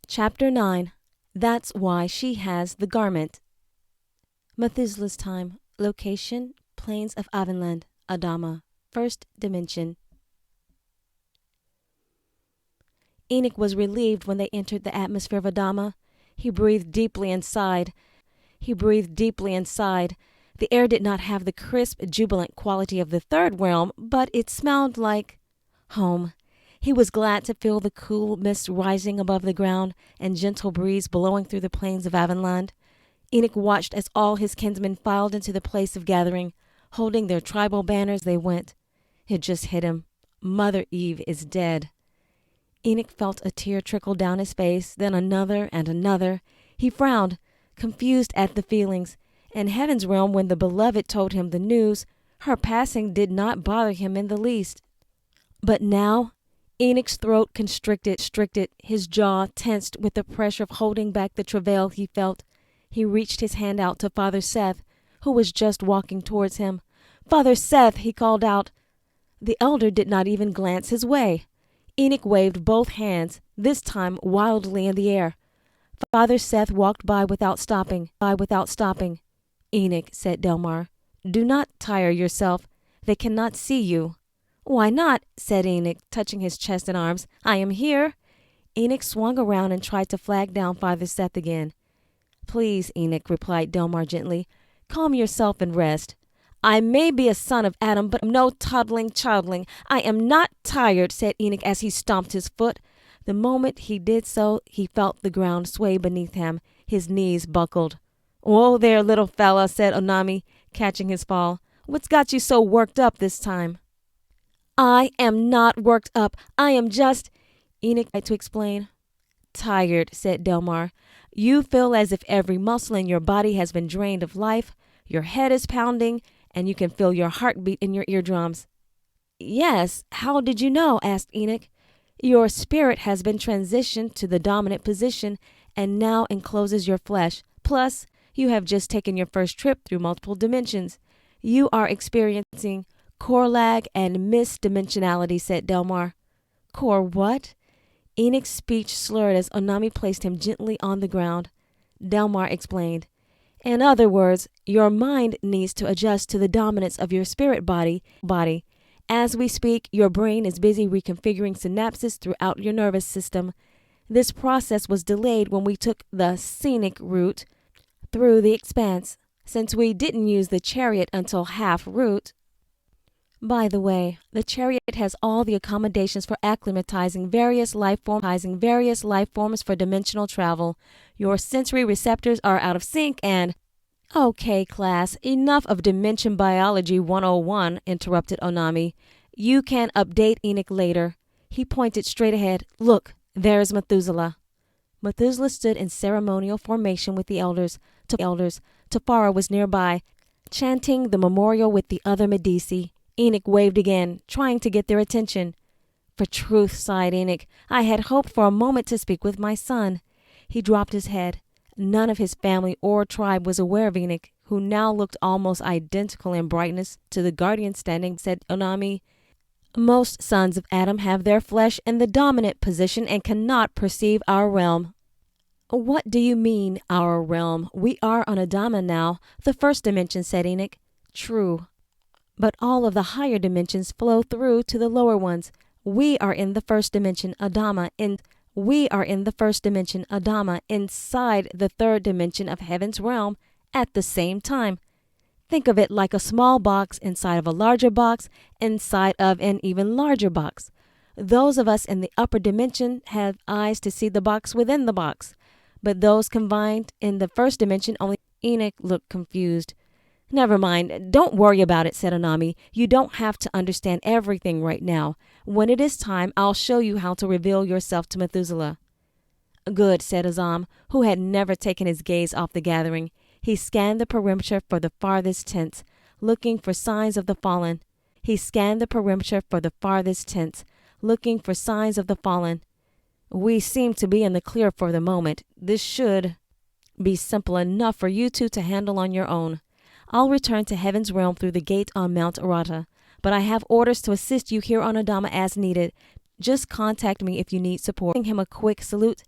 Chapter 9. That's Why She Has the Garment. Methuselah's time. Location, Plains of Avonland, Adama. First dimension. Enoch was relieved when they entered the atmosphere of Adama. He breathed deeply and sighed. The air did not have the crisp, jubilant quality of the third realm, but it smelled like home. He was glad to feel the cool mist rising above the ground and gentle breeze blowing through the plains of Avonland. Enoch watched as all his kinsmen filed into the place of gathering, holding their tribal banners. They went. It just hit him. Mother Eve is dead. Enoch felt a tear trickle down his face, then another and another. He frowned, confused at the feelings. In heaven's realm, when the beloved told him the news, her passing did not bother him in the least. But now, Enoch's throat constricted, his jaw tensed with the pressure of holding back the travail he felt. He reached his hand out to Father Seth, who was just walking towards him. "Father Seth," he called out. The elder did not even glance his way. Enoch waved both hands, this time wildly in the air. Father Seth walked by without stopping. "Enoch," said Delmar, "do not tire yourself. They cannot see you." "Why not?" said Enoch, touching his chest and arms. "I am here." Enoch swung around and tried to flag down Father Seth again. "Please," Enoch replied Delmar gently, "calm yourself and rest. I may be a son of Adam, but no toddling childling. I am not tired," said Enoch as he stomped his foot. The moment he did so, he felt the ground sway beneath him. His knees buckled. "Whoa there, little fella," said Onami, catching his fall. "What's got you so worked up this time?" "I am not worked up. I am just—" Enoch tried to explain. "Tired," said Delmar. "You feel as if every muscle in your body has been drained of life. Your head is pounding, and you can feel your heartbeat in your eardrums." "Yes, how did you know?" asked Enoch. "Your spirit has been transitioned to the dominant position and now encloses your flesh. Plus, you have just taken your first trip through multiple dimensions. You are experiencing core lag and misdimensionality," said Delmar. "Core what?" Enoch's speech slurred as Onami placed him gently on the ground. Delmar explained. "In other words, your mind needs to adjust to the dominance of your spirit body. As we speak, your brain is busy reconfiguring synapses throughout your nervous system. This process was delayed when we took the scenic route through the expanse, since we didn't use the chariot until half route. By the way, the chariot has all the accommodations for acclimatizing various life forms for dimensional travel. Your sensory receptors are out of sync and—" "Okay, class, enough of Dimension Biology 101, interrupted Onami. "You can update Enoch later." He pointed straight ahead. "Look, there's Methuselah." Methuselah stood in ceremonial formation with the elders. Tafara was nearby, chanting the memorial with the other Medici. Enoch waved again, trying to get their attention. "For truth," sighed Enoch, "I had hoped for a moment to speak with my son." He dropped his head. None of his family or tribe was aware of Enoch, who now looked almost identical in brightness to the guardian standing, said Onami. "Most sons of Adam have their flesh in the dominant position and cannot perceive our realm." "What do you mean, our realm? We are on Adama now, the first dimension," said Enoch. "True. But all of the higher dimensions flow through to the lower ones. We are in the first dimension, Adama, inside the third dimension of heaven's realm at the same time. Think of it like a small box inside of a larger box, inside of an even larger box. Those of us in the upper dimension have eyes to see the box within the box, but those combined in the first dimension only—" Enoch looked confused. "Never mind. Don't worry about it," said Onami. "You don't have to understand everything right now. When it is time, I'll show you how to reveal yourself to Methuselah." "Good," said Azam, who had never taken his gaze off the gathering. He scanned the perimeter for the farthest tents, looking for signs of the fallen. "We seem to be in the clear for the moment. This should be simple enough for you two to handle on your own. I'll return to heaven's realm through the gate on Mount Arata, but I have orders to assist you here on Adama as needed. Just contact me if you need support." Giving him a quick salute,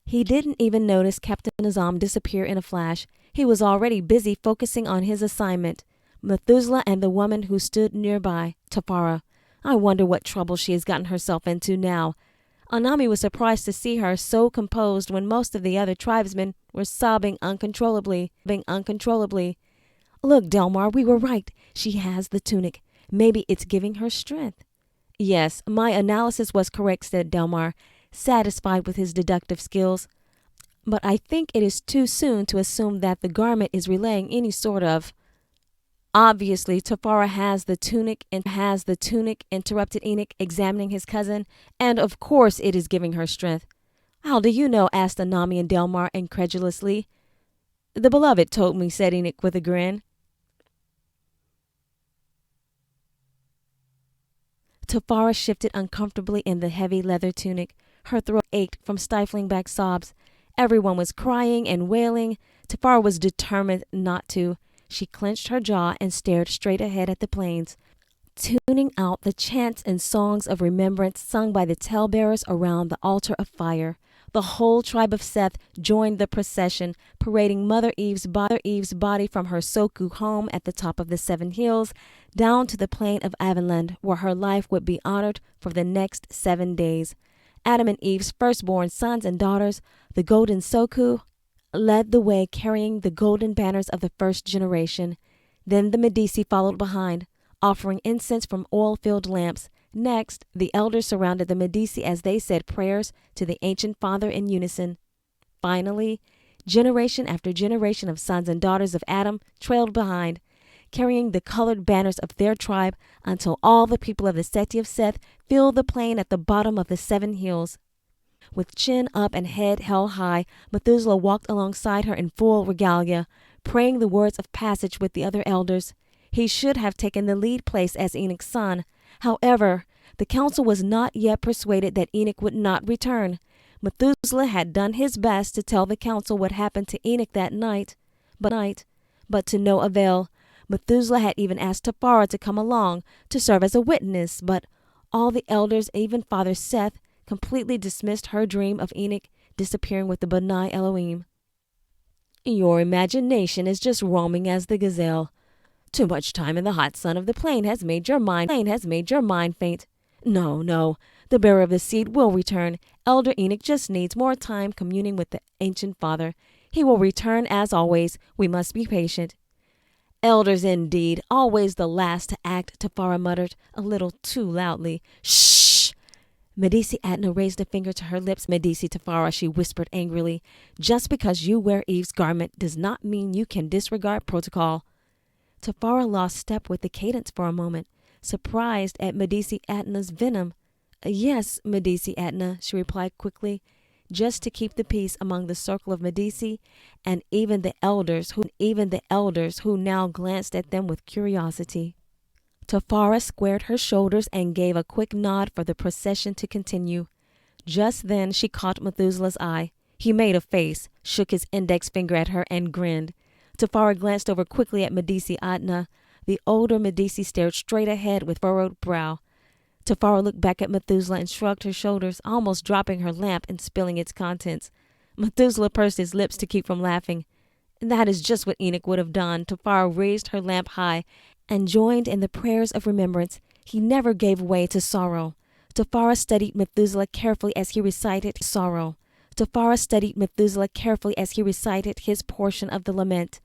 He didn't even notice Captain Azam disappear in a flash. He was already busy focusing on his assignment. Methuselah and the woman who stood nearby, Tafara. I wonder what trouble she has gotten herself into now. Anami was surprised to see her so composed when most of the other tribesmen were sobbing uncontrollably. Look, Delmar, we were right. She has the tunic. Maybe it's giving her strength. Yes, my analysis was correct, said Delmar, satisfied with his deductive skills. But I think it is too soon to assume that the garment is relaying any sort of... Obviously, Tafara has the tunic, interrupted Enoch, examining his cousin, and of course it is giving her strength. How do you know? Asked Anami and Delmar incredulously. The beloved told me, said Enoch with a grin. Tafara shifted uncomfortably in the heavy leather tunic. Her throat ached from stifling back sobs. Everyone was crying and wailing. Tafara was determined not to. She clenched her jaw and stared straight ahead at the plains, tuning out the chants and songs of remembrance sung by the talebearers around the altar of fire. The whole tribe of Seth joined the procession, parading Mother Eve's body from her Soku home at the top of the 7 hills down to the plain of Avonland, where her life would be honored for the next 7 days. Adam and Eve's firstborn sons and daughters, the Golden Soku, led the way, carrying the golden banners of the first generation. Then the Medici followed behind, offering incense from oil-filled lamps. Next, the elders surrounded the Medici as they said prayers to the ancient father in unison. Finally, generation after generation of sons and daughters of Adam trailed behind, carrying the colored banners of their tribe until all the people of the Seti of Seth filled the plain at the bottom of the 7 hills. With chin up and head held high, Methuselah walked alongside her in full regalia, praying the words of passage with the other elders. He should have taken the lead place as Enoch's son. However, the council was not yet persuaded that Enoch would not return. Methuselah had done his best to tell the council what happened to Enoch that night, but to no avail. Methuselah had even asked Tafara to come along to serve as a witness, but all the elders, even Father Seth, completely dismissed her dream of Enoch disappearing with the Benai Elohim. Your imagination is just roaming as the gazelle. Too much time in the hot sun of the plain has made your mind faint. No, the bearer of the seed will return. Elder Enoch just needs more time communing with the ancient father. He will return as always. We must be patient. Elders indeed, always the last to act, Tafara muttered, a little too loudly. Shh! Medici Adna raised a finger to her lips. Medici Tafara, she whispered angrily. Just because you wear Eve's garment does not mean you can disregard protocol. Tafara lost step with the cadence for a moment, surprised at Medici Adna's venom. Yes, Medici Adna, she replied quickly, just to keep the peace among the circle of Medici and even the elders who now glanced at them with curiosity. Tafara squared her shoulders and gave a quick nod for the procession to continue. Just then she caught Methuselah's eye. He made a face, shook his index finger at her, and grinned. Tafara glanced over quickly at Medici Adna. The older Medici stared straight ahead with furrowed brow. Tafara looked back at Methuselah and shrugged her shoulders, almost dropping her lamp and spilling its contents. Methuselah pursed his lips to keep from laughing. That is just what Enoch would have done. Tafara raised her lamp high and joined in the prayers of remembrance. He never gave way to sorrow. Tafara studied Methuselah carefully as he recited his portion of the lament.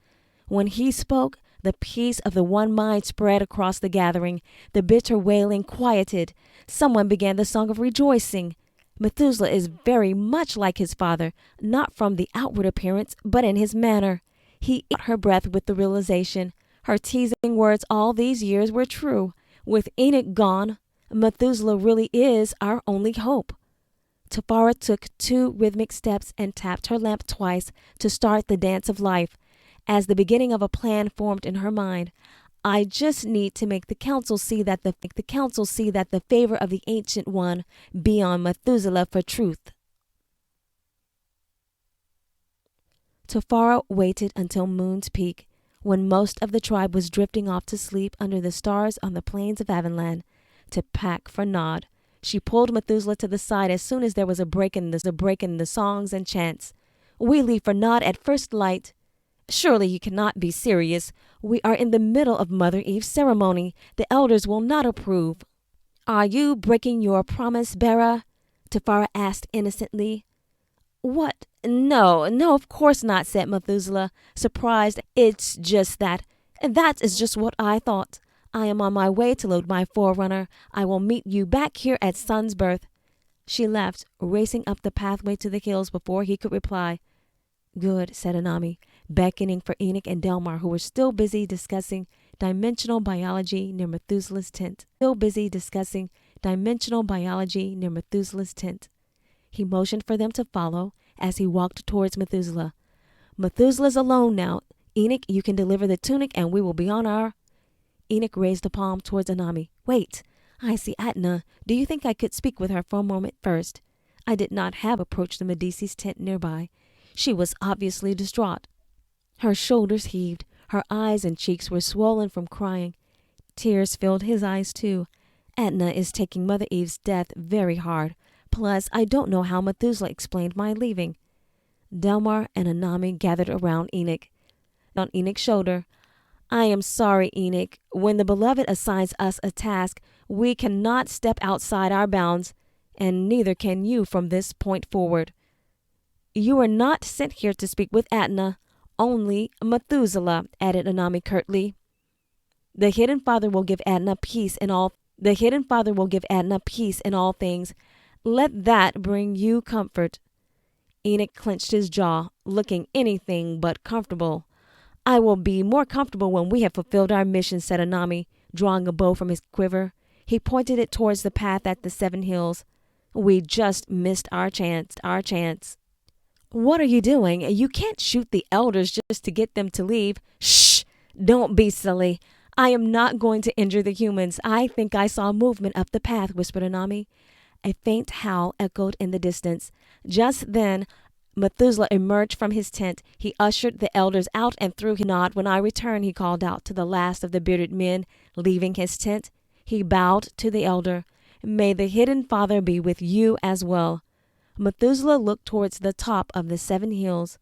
When he spoke, the peace of the one mind spread across the gathering. The bitter wailing quieted. Someone began the song of rejoicing. Methuselah is very much like his father, not from the outward appearance, but in his manner. He caught her breath with the realization. Her teasing words all these years were true. With Enoch gone, Methuselah really is our only hope. Tafara took 2 rhythmic steps and tapped her lamp twice to start the dance of life, as the beginning of a plan formed in her mind. I just need to make the council see that the favor of the Ancient One be on Methuselah for truth. Tafara waited until moon's peak, when most of the tribe was drifting off to sleep under the stars on the plains of Avonland, to pack for Nod. She pulled Methuselah to the side as soon as there was a break in the songs and chants. We leave for Nod at first light. Surely you cannot be serious. We are in the middle of Mother Eve's ceremony. The elders will not approve. Are you breaking your promise, Bera? Tafara asked innocently. What? No, of course not, said Methuselah, surprised. It's just that is just what I thought. I am on my way to load my forerunner. I will meet you back here at Sun's birth. She left, racing up the pathway to the hills before he could reply. Good, said Anami, beckoning for Enoch and Delmar, who were still busy discussing dimensional biology near Methuselah's tent. He motioned for them to follow as he walked towards Methuselah. Methuselah's alone now. Enoch, you can deliver the tunic and we will be on our... Enoch raised a palm towards Anami. Wait, I see Atna. Do you think I could speak with her for a moment first? I did not have approached the Medici's tent nearby. She was obviously distraught. Her shoulders heaved. Her eyes and cheeks were swollen from crying. Tears filled his eyes too. Atna is taking Mother Eve's death very hard. Plus, I don't know how Methuselah explained my leaving. Delmar and Anami gathered around Enoch. On Enoch's shoulder, I am sorry, Enoch. When the Beloved assigns us a task, we cannot step outside our bounds, and neither can you from this point forward. You are not sent here to speak with Atna, only Methuselah, added Anami curtly. The Hidden Father will give Atna peace in all things. Let that bring you comfort. Enoch clenched his jaw, looking anything but comfortable. I will be more comfortable when we have fulfilled our mission, said Anami, drawing a bow from his quiver. He pointed it towards the path at the 7 hills. We just missed our chance. What are you doing? You can't shoot the elders just to get them to leave. Shh! Don't be silly. I am not going to injure the humans. I think I saw movement up the path, whispered Anami. A faint howl echoed in the distance. Just then, Methuselah emerged from his tent. He ushered the elders out and through his nod. When I return, he called out to the last of the bearded men leaving his tent. He bowed to the elder. May the Hidden Father be with you as well. Methuselah looked towards the top of the 7 hills.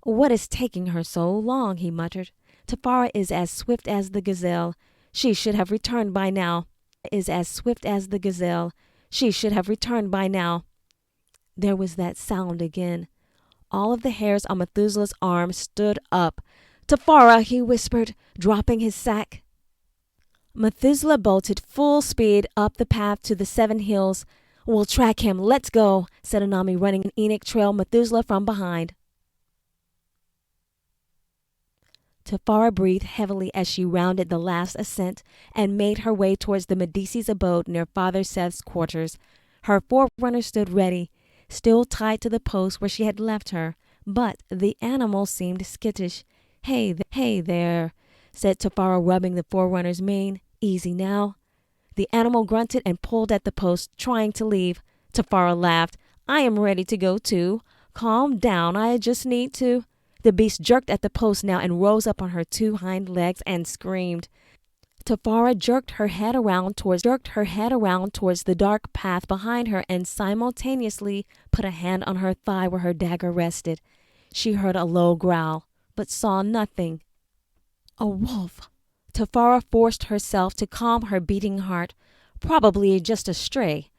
What is taking her so long? He muttered. Tafara is as swift as the gazelle. She should have returned by now. There was that sound again. All of the hairs on Methuselah's arm stood up. Tafara, he whispered, dropping his sack. Methuselah bolted full speed up the path to the 7 hills. We'll track him. Let's go, said Anami, running. Enoch trailed Methuselah from behind. Tafara breathed heavily as she rounded the last ascent and made her way towards the Medici's abode near Father Seth's quarters. Her forerunner stood ready, still tied to the post where she had left her, but the animal seemed skittish. Hey there, said Tafara, rubbing the forerunner's mane. Easy now. The animal grunted and pulled at the post, trying to leave. Tafara laughed. I am ready to go too. Calm down, I just need to... The beast jerked at the post now and rose up on her 2 hind legs and screamed. Tafara jerked her head around towards the dark path behind her and simultaneously put a hand on her thigh where her dagger rested. She heard a low growl, but saw nothing. A wolf. Tafara forced herself to calm her beating heart. Probably just a stray.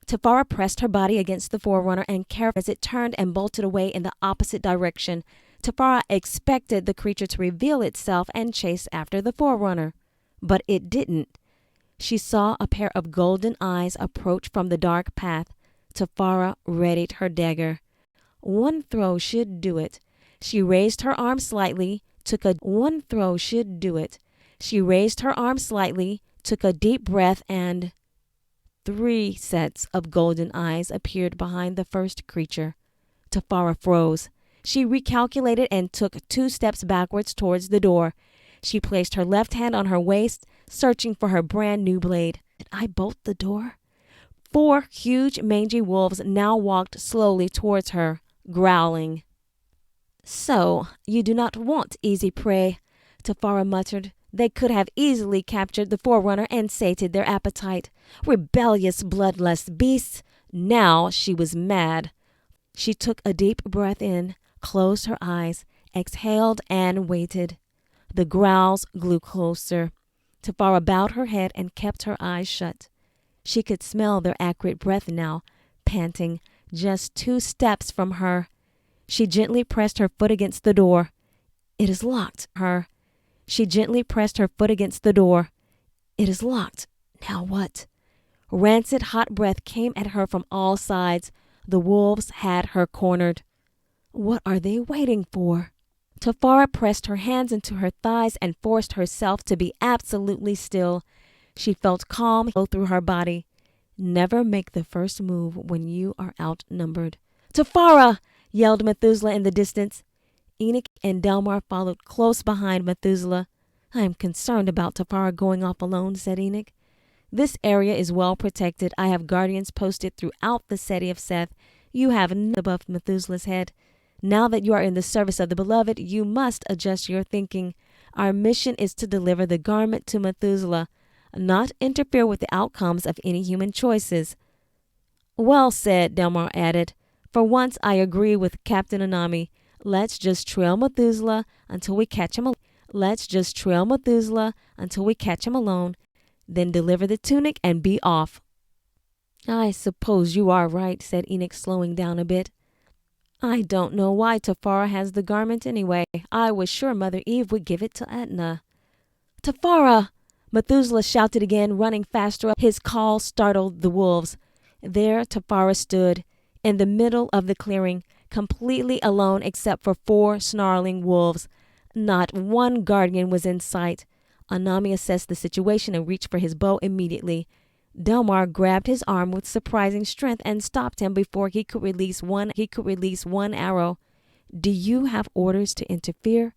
Tafara pressed her body against the forerunner and carefully as it turned and bolted away in the opposite direction. Tafara expected the creature to reveal itself and chase after the forerunner, but it didn't. She saw a pair of golden eyes approach from the dark path. Tafara readied her dagger. One throw should do it. She raised her arm slightly, took a deep breath, and 3 sets of golden eyes appeared behind the first creature. Tafara froze. She recalculated and took 2 steps backwards towards the door. She placed her left hand on her waist, searching for her brand new blade. Did I bolt the door? 4 huge mangy wolves now walked slowly towards her, growling. So, you do not want easy prey, Tafara muttered. They could have easily captured the forerunner and sated their appetite. Rebellious, bloodlust beasts! Now she was mad. She took a deep breath in, closed her eyes, exhaled, and waited. The growls grew closer. Tafara bowed her head and kept her eyes shut. She could smell their acrid breath now, panting, just 2 steps from her. She gently pressed her foot against the door. It is locked. She gently pressed her foot against the door. It is locked. Now what? Rancid hot breath came at her from all sides. The wolves had her cornered. What are they waiting for? Tafara pressed her hands into her thighs and forced herself to be absolutely still. She felt calm go through her body. Never make the first move when you are outnumbered. Tafara! Yelled Methuselah in the distance. Enoch and Delmar followed close behind Methuselah. I am concerned about Tafara going off alone, said Enoch. This area is well protected. I have guardians posted throughout the city of Seth. You have none above Methuselah's head. Now that you are in the service of the beloved, you must adjust your thinking. Our mission is to deliver the garment to Methuselah, not interfere with the outcomes of any human choices. Well said, Delmar added. For once I agree with Captain Anami. Let's just trail Methuselah until we catch him alone. Then deliver the tunic and be off. I suppose you are right, said Enoch, slowing down a bit. I don't know why Tafara has the garment anyway. I was sure Mother Eve would give it to Etna. Tafara! Methuselah shouted again, running faster. His call startled the wolves. There Tafara stood, in the middle of the clearing, completely alone except for 4 snarling wolves. Not one guardian was in sight. Anami assessed the situation and reached for his bow immediately. Delmar grabbed his arm with surprising strength and stopped him before he could release one arrow. Do you have orders to interfere?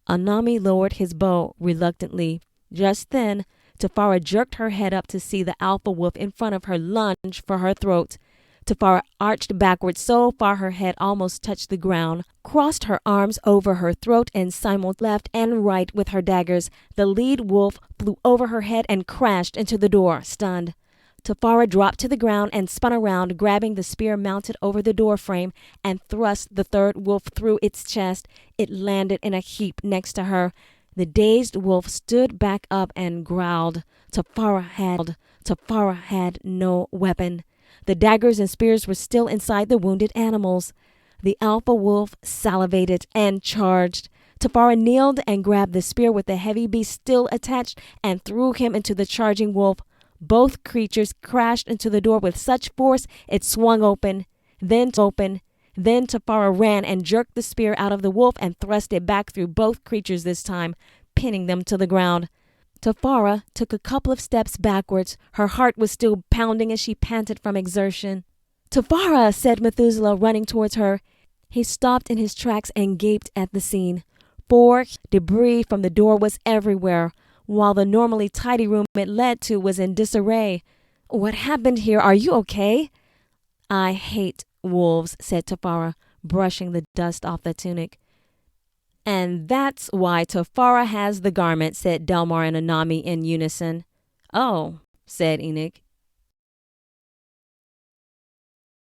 Anami lowered his bow reluctantly. Just then, Tafara jerked her head up to see the alpha wolf in front of her lunge for her throat. Tafara arched backward so far her head almost touched the ground, crossed her arms over her throat, and simultaneously left and right with her daggers. The lead wolf flew over her head and crashed into the door, stunned. Tafara dropped to the ground and spun around, grabbing the spear mounted over the door frame, and thrust the third wolf through its chest. It landed in a heap next to her. The dazed wolf stood back up and growled. Tafara had no weapon. The daggers and spears were still inside the wounded animals. The alpha wolf salivated and charged. Tafara kneeled and grabbed the spear with the heavy beast still attached and threw him into the charging wolf. Both creatures crashed into the door with such force it swung open. Then Tafara ran and jerked the spear out of the wolf and thrust it back through both creatures this time, pinning them to the ground. Tafara took a couple of steps backwards. Her heart was still pounding as she panted from exertion. Tafara, said Methuselah, running towards her. He stopped in his tracks and gaped at the scene. Debris from the door was everywhere, while the normally tidy room it led to was in disarray. What happened here? Are you okay? I hate wolves, said Tafara, brushing the dust off the tunic. And that's why Tafara has the garment, said Delmar and Anami in unison. Oh, said Enoch.